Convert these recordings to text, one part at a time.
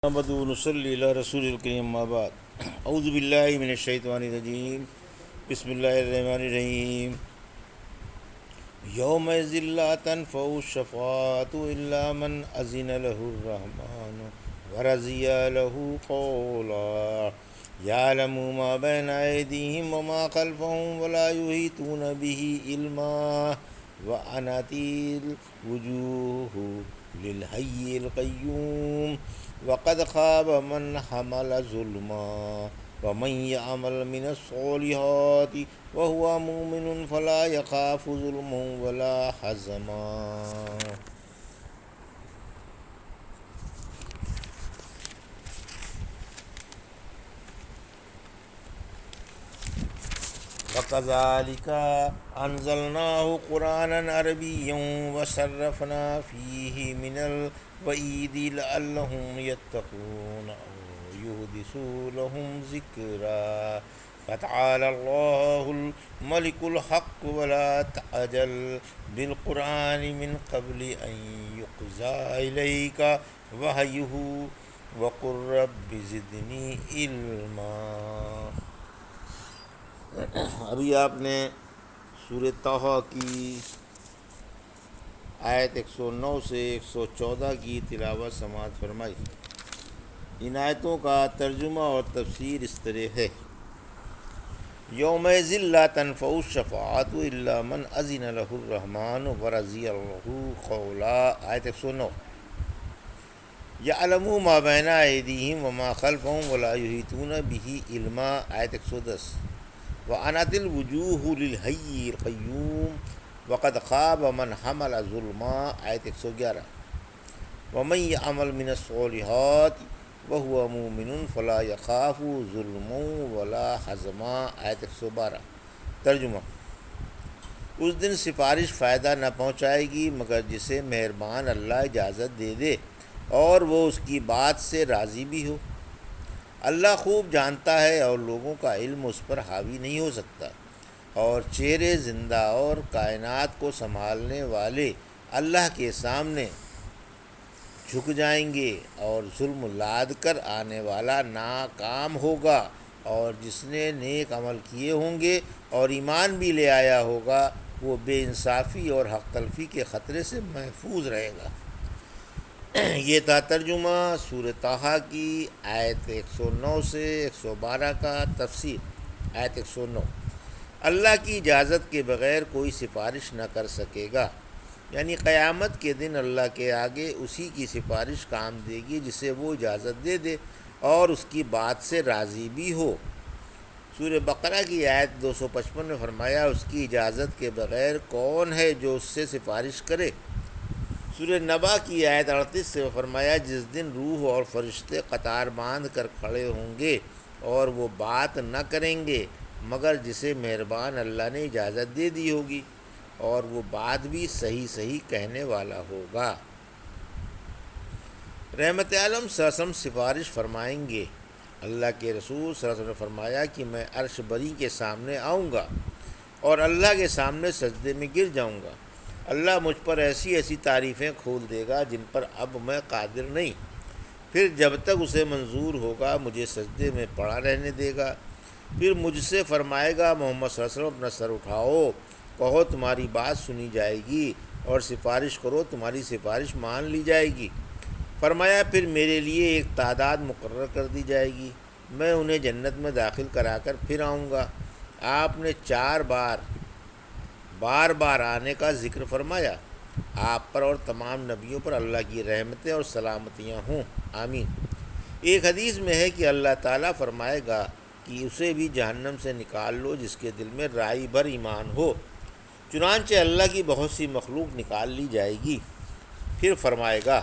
محمد نصلی علی رسول الکریم ما بعد اعوذ باللہ من الشیطان الرجیم بسم اللہ الرحمن الرحیم یومئذ لا تنفع الشفاعۃ الا من اذن له الرحمن ورضی له قولا یعلم ما بین ایدیہم وما خلفہم ولا یحیطون به علما وعنت الوجوہ للحی القیوم وقد خاب من حمل ظلما ومن يعمل من الصالحات وهو مؤمن فلا يخاف ظلما ولا حزما. وَكَذَلِكَ أَنزَلْنَاهُ قُرْآنًا عَرَبِيًّا وَصَرَّفْنَا فِيهِ مِنَ الْوَعِيدِ لَعَلَّهُمْ يَتَّقُونَ أَوْ يُحْدِثُ لَهُمْ ذِكْرًا فَتَعَالَى اللَّهُ الْمَلِكُ الْحَقُّ وَلَا تَعْجَلْ بِالْقُرْآنِ مِنْ قَبْلِ أَنْ يُقْضَى إِلَيْكَ وَحْيُهُ وَقُلْ رَبِّ زِدْنِي عِلْمًا. ابھی آپ نے سورہ طٰہٰ کی آیت 109 سے 114 کی تلاوت سماعت فرمائی. ان آیتوں کا ترجمہ اور تفسیر اس طرح ہے: یومئذ لا تنفع الشفاعۃ الا من اذن له الرحمن ورضی له قولا. آیت 109. یعلم ما بین ایدیہم وما خلفہم ولا یحیطون به علما. آیت 110. وعنت الوجوہ للحی القیوم وقد خاب من حمل ظلما. آیت 111. ومن یعمل من الصالحات وهو مؤمن فلا یخاف ظلما ولا حزما. آیت 112. ترجمہ: اس دن سفارش فائدہ نہ پہنچائے گی مگر جسے مہربان اللہ اجازت دے دے اور وہ اس کی بات سے راضی بھی ہو. اللہ خوب جانتا ہے اور لوگوں کا علم اس پر حاوی نہیں ہو سکتا، اور چہرے زندہ اور کائنات کو سنبھالنے والے اللہ کے سامنے جھک جائیں گے، اور ظلم لاد کر آنے والا ناکام ہوگا، اور جس نے نیک عمل کیے ہوں گے اور ایمان بھی لے آیا ہوگا وہ بے انصافی اور حق تلفی کے خطرے سے محفوظ رہے گا. یہ تھا ترجمہ سورہ طٰہٰ کی آیت 109 سے 112 کا تفسیر. آیت 109. اللہ کی اجازت کے بغیر کوئی سفارش نہ کر سکے گا، یعنی قیامت کے دن اللہ کے آگے اسی کی سفارش کام دے گی جسے وہ اجازت دے دے اور اس کی بات سے راضی بھی ہو. سورہ بقرہ کی آیت 255 میں فرمایا اس کی اجازت کے بغیر کون ہے جو اس سے سفارش کرے. سورہ نبا کی آیت 38 سے فرمایا جس دن روح اور فرشتے قطار باندھ کر کھڑے ہوں گے اور وہ بات نہ کریں گے مگر جسے مہربان اللہ نے اجازت دے دی ہوگی، اور وہ بات بھی صحیح صحیح کہنے والا ہوگا. رحمت عالم صلی اللہ علیہ وسلم سفارش فرمائیں گے. اللہ کے رسول صلی اللہ علیہ وسلم نے فرمایا کہ میں عرش بری کے سامنے آؤں گا اور اللہ کے سامنے سجدے میں گر جاؤں گا. اللہ مجھ پر ایسی ایسی تعریفیں کھول دے گا جن پر اب میں قادر نہیں. پھر جب تک اسے منظور ہوگا مجھے سجدے میں پڑا رہنے دے گا. پھر مجھ سے فرمائے گا محمد صلی اللہ علیہ وسلم اپنا سر اٹھاؤ، کہو تمہاری بات سنی جائے گی، اور سفارش کرو تمہاری سفارش مان لی جائے گی. فرمایا پھر میرے لیے ایک تعداد مقرر کر دی جائے گی، میں انہیں جنت میں داخل کرا کر پھر آؤں گا. آپ نے 4 بار آنے کا ذکر فرمایا. آپ پر اور تمام نبیوں پر اللہ کی رحمتیں اور سلامتیاں ہوں، آمین. ایک حدیث میں ہے کہ اللہ تعالیٰ فرمائے گا کہ اسے بھی جہنم سے نکال لو جس کے دل میں رائی بھر ایمان ہو. چنانچہ اللہ کی بہت سی مخلوق نکال لی جائے گی. پھر فرمائے گا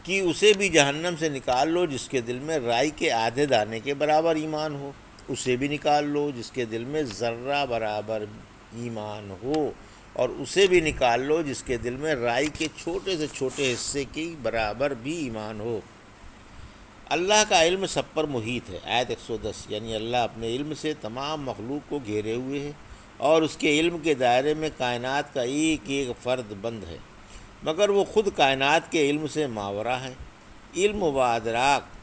کہ اسے بھی جہنم سے نکال لو جس کے دل میں رائی کے آدھے دانے کے برابر ایمان ہو. اسے بھی نکال لو جس کے دل میں ذرہ برابر ایمان ہو، اور اسے بھی نکال لو جس کے دل میں رائی کے چھوٹے سے چھوٹے حصے کی برابر بھی ایمان ہو. اللہ کا علم سب پر محیط ہے. آیت 110. یعنی اللہ اپنے علم سے تمام مخلوق کو گھیرے ہوئے ہے اور اس کے علم کے دائرے میں کائنات کا ایک ایک فرد بند ہے. مگر وہ خود کائنات کے علم سے ماورا ہے، علم و ادراک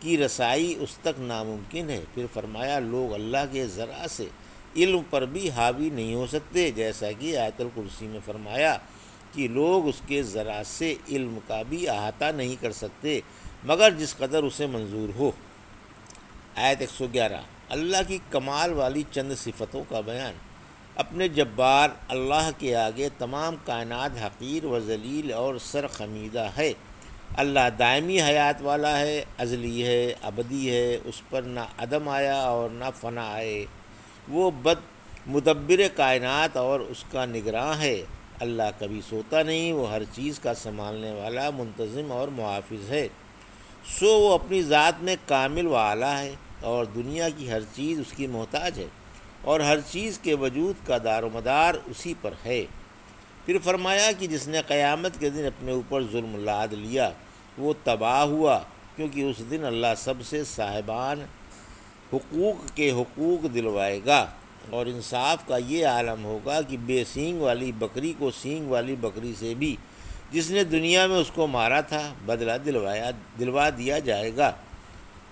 کی رسائی اس تک ناممکن ہے۔ پھر فرمایا لوگ اللہ کے ذرا سے علم پر بھی حاوی نہیں ہو سکتے، جیسا کہ آیت الکرسی میں فرمایا کہ لوگ اس کے ذرا سے علم کا بھی احاطہ نہیں کر سکتے مگر جس قدر اسے منظور ہو۔ آیت 111، اللہ کی کمال والی چند صفتوں کا بیان۔ اپنے جبار اللہ کے آگے تمام کائنات حقیر و ذلیل اور سرخمیدہ ہے۔ اللہ دائمی حیات والا ہے، ازلی ہے، ابدی ہے، اس پر نہ عدم آیا اور نہ فنا آئے۔ وہ مدبر کائنات اور اس کا نگراں ہے۔ اللہ کبھی سوتا نہیں، وہ ہر چیز کا سنبھالنے والا، منتظم اور محافظ ہے۔ سو وہ اپنی ذات میں کامل و اعلیٰ ہے اور دنیا کی ہر چیز اس کی محتاج ہے اور ہر چیز کے وجود کا دار و مدار اسی پر ہے۔ پھر فرمایا کہ جس نے قیامت کے دن اپنے اوپر ظلم لاد لیا وہ تباہ ہوا، کیونکہ اس دن اللہ سب سے صاحبان حقوق کے حقوق دلوائے گا، اور انصاف کا یہ عالم ہوگا کہ بے سینگ والی بکری کو سینگ والی بکری سے بھی جس نے دنیا میں اس کو مارا تھا بدلہ دلوا دیا جائے گا۔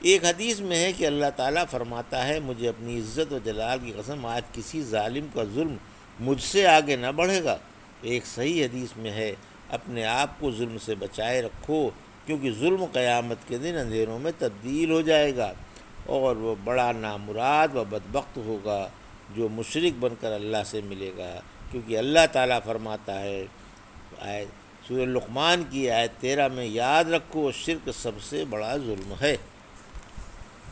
ایک حدیث میں ہے کہ اللہ تعالیٰ فرماتا ہے مجھے اپنی عزت و جلال کی قسم آج کسی ظالم کا ظلم مجھ سے آگے نہ بڑھے گا۔ ایک صحیح حدیث میں ہے اپنے آپ کو ظلم سے بچائے رکھو، کیونکہ ظلم قیامت کے دن اندھیروں میں تبدیل ہو جائے گا اور وہ بڑا نامراد و بدبخت ہوگا جو مشرک بن کر اللہ سے ملے گا، کیونکہ اللہ تعالیٰ فرماتا ہے سورہ لقمان کی آیت 13 میں یاد رکھو شرک سب سے بڑا ظلم ہے۔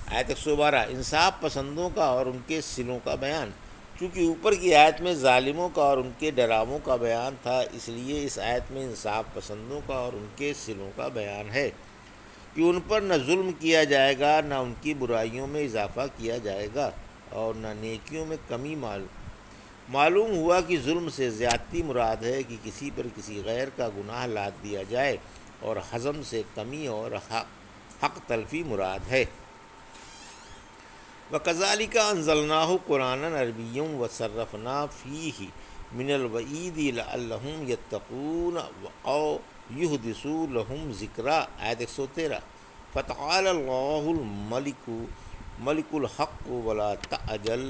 آیت 112، انصاف پسندوں کا اور ان کے سلوں کا بیان۔ چونکہ اوپر کی آیت میں ظالموں کا اور ان کے ڈراووں کا بیان تھا، اس لیے اس آیت میں انصاف پسندوں کا اور ان کے سلوں کا بیان ہے کہ ان پر نہ ظلم کیا جائے گا، نہ ان کی برائیوں میں اضافہ کیا جائے گا اور نہ نیکیوں میں کمی معلوم ہوا کہ ظلم سے زیادتی مراد ہے کہ کسی پر کسی غیر کا گناہ لاد دیا جائے، اور حزم سے کمی اور حق تلفی مراد ہے۔ وَكَذَلِكَ أَنزَلْنَاهُ قُرْآنًا عَرَبِيًّا وَصَرَّفْنَا فِيهِ مِنَ الْوَعِيدِ لَعَلَّهُمْ يَتَّقُونَ أَوْ يُحْدِثُ لَهُمْ ذِكْرًا۔ آیت 113، فَتَعَالَى اللَّهُ الْمَلِكُ الْحَقُّ وَلَا تَعْجَلْ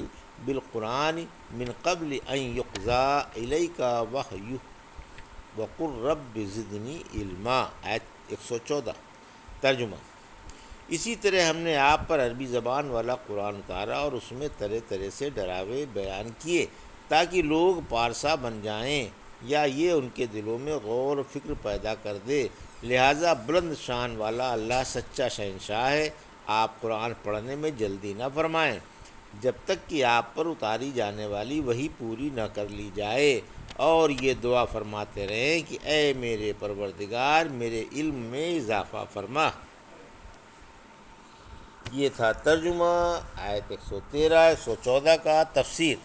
بِالْقُرْآنِ مِنْ قَبْلِ أَنْ يُقْضَىٰ إِلَيْكَ وَحْيُهُ وَقُلْ رَبِّ زِدْنِی عِلْمًا۔ آیت 114۔ ترجمہ، اسی طرح ہم نے آپ پر عربی زبان والا قرآن اتارا اور اس میں طرح طرح سے ڈراوے بیان کیے تاکہ لوگ پارسا بن جائیں، یا یہ ان کے دلوں میں غور و فکر پیدا کر دے۔ لہٰذا بلند شان والا اللہ سچا شہنشاہ ہے، آپ قرآن پڑھنے میں جلدی نہ فرمائیں جب تک کہ آپ پر اتاری جانے والی وحی پوری نہ کر لی جائے، اور یہ دعا فرماتے رہیں کہ اے میرے پروردگار میرے علم میں اضافہ فرما۔ یہ تھا ترجمہ آیت 113 114 کا۔ تفسیر۔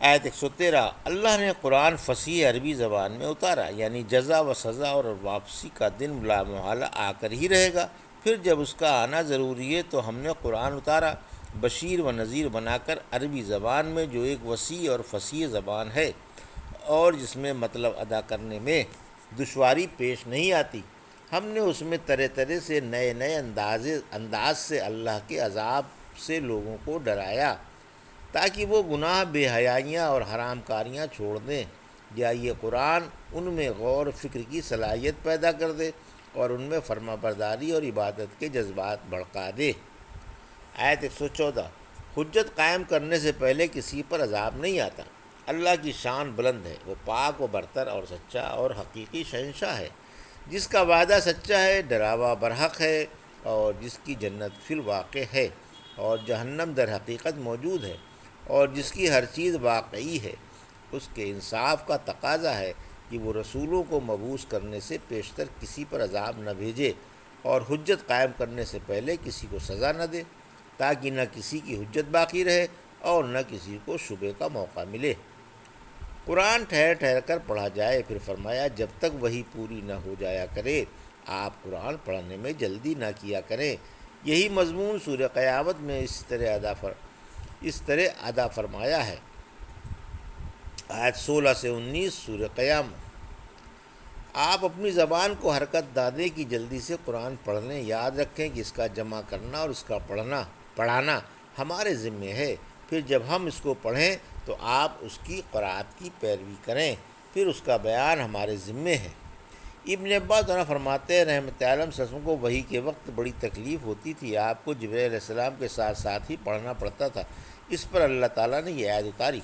آیت 113، اللہ نے قرآن فصیح عربی زبان میں اتارا، یعنی جزا و سزا اور واپسی کا دن لا محالہ آ کر ہی رہے گا۔ پھر جب اس کا آنا ضروری ہے تو ہم نے قرآن اتارا بشیر و نذیر بنا کر عربی زبان میں، جو ایک وسیع اور فصیح زبان ہے اور جس میں مطلب ادا کرنے میں دشواری پیش نہیں آتی۔ ہم نے اس میں طرح طرح سے نئے نئے انداز سے اللہ کے عذاب سے لوگوں کو ڈرایا تاکہ وہ گناہ بے حیائیاں اور حرام کاریاں چھوڑ دیں، یا یہ قرآن ان میں غور و فکر کی صلاحیت پیدا کر دے اور ان میں فرما برداری اور عبادت کے جذبات بھڑکا دے۔ آیت 114، حجت قائم کرنے سے پہلے کسی پر عذاب نہیں آتا۔ اللہ کی شان بلند ہے، وہ پاک و برتر اور سچا اور حقیقی شہنشاہ ہے، جس کا وعدہ سچا ہے، ڈراوا برحق ہے، اور جس کی جنت فی الواقع ہے اور جہنم در حقیقت موجود ہے، اور جس کی ہر چیز واقعی ہے۔ اس کے انصاف کا تقاضا ہے کہ وہ رسولوں کو مبعوث کرنے سے پیشتر کسی پر عذاب نہ بھیجے اور حجت قائم کرنے سے پہلے کسی کو سزا نہ دے، تاکہ نہ کسی کی حجت باقی رہے اور نہ کسی کو شبے کا موقع ملے۔ قرآن ٹھہر ٹھہر کر پڑھا جائے۔ پھر فرمایا جب تک وہی پوری نہ ہو جایا کرے آپ قرآن پڑھنے میں جلدی نہ کیا کریں۔ یہی مضمون سورہ قیامت میں اس طرح ادا فرمایا ہے۔ آیت 16 سے 19 سورہ قیامت۔ آپ اپنی زبان کو حرکت دادیں کہ جلدی سے قرآن پڑھ لیں۔ یاد رکھیں کہ اس کا جمع کرنا اور اس کا پڑھانا ہمارے ذمے ہے۔ پھر جب ہم اس کو پڑھیں تو آپ اس کی قرأت کی پیروی کریں، پھر اس کا بیان ہمارے ذمے ہے۔ ابن عباس عنہ فرماتے ہیں رحمۃ اللہ علیہ وسلم کو وحی کے وقت بڑی تکلیف ہوتی تھی، آپ کو جبرائیل علیہ السلام کے ساتھ ساتھ ہی پڑھنا پڑتا تھا۔ اس پر اللہ تعالیٰ نے یہ آیت اتاری،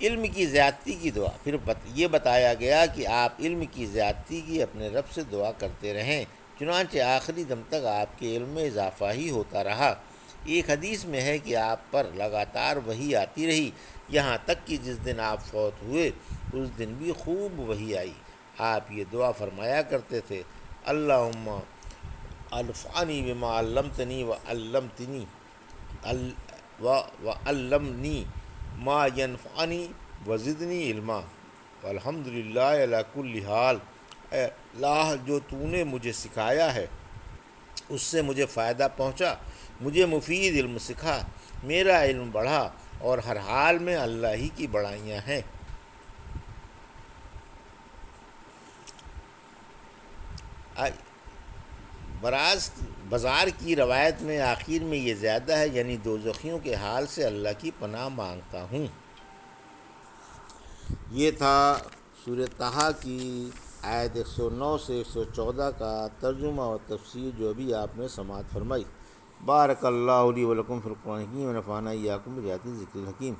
علم کی زیادتی کی دعا۔ پھر یہ بتایا گیا کہ آپ علم کی زیادتی کی اپنے رب سے دعا کرتے رہیں، چنانچہ آخری دم تک آپ کے علم میں اضافہ ہی ہوتا رہا۔ ایک حدیث میں ہے کہ آپ پر لگاتار وحی آتی رہی، یہاں تک کہ جس دن آپ فوت ہوئے اس دن بھی خوب وحی آئی۔ آپ یہ دعا فرمایا کرتے تھے، اللہم الفعنی بما علمتنی وعلمنی ما ینفعنی وزدنی علما والحمد للہ علی کل حال۔ اے اللہ، جو تو نے مجھے سکھایا ہے اس سے مجھے فائدہ پہنچا، مجھے مفید علم سکھا، میرا علم بڑھا، اور ہر حال میں اللہ ہی کی بڑائیاں ہیں۔ بازار کی روایت میں آخر میں یہ زیادہ ہے، یعنی دوزخیوں کے حال سے اللہ کی پناہ مانگتا ہوں۔ یہ تھا سورہ طٰہٰ کی آیت 109 سے 114 کا ترجمہ اور تفسیر جو ابھی آپ نے سماعت فرمائی۔ بارک اللہ لی و لکم فی القرآن الحکیم ونفعنی وایاکم بآیات الذکر الحکیم۔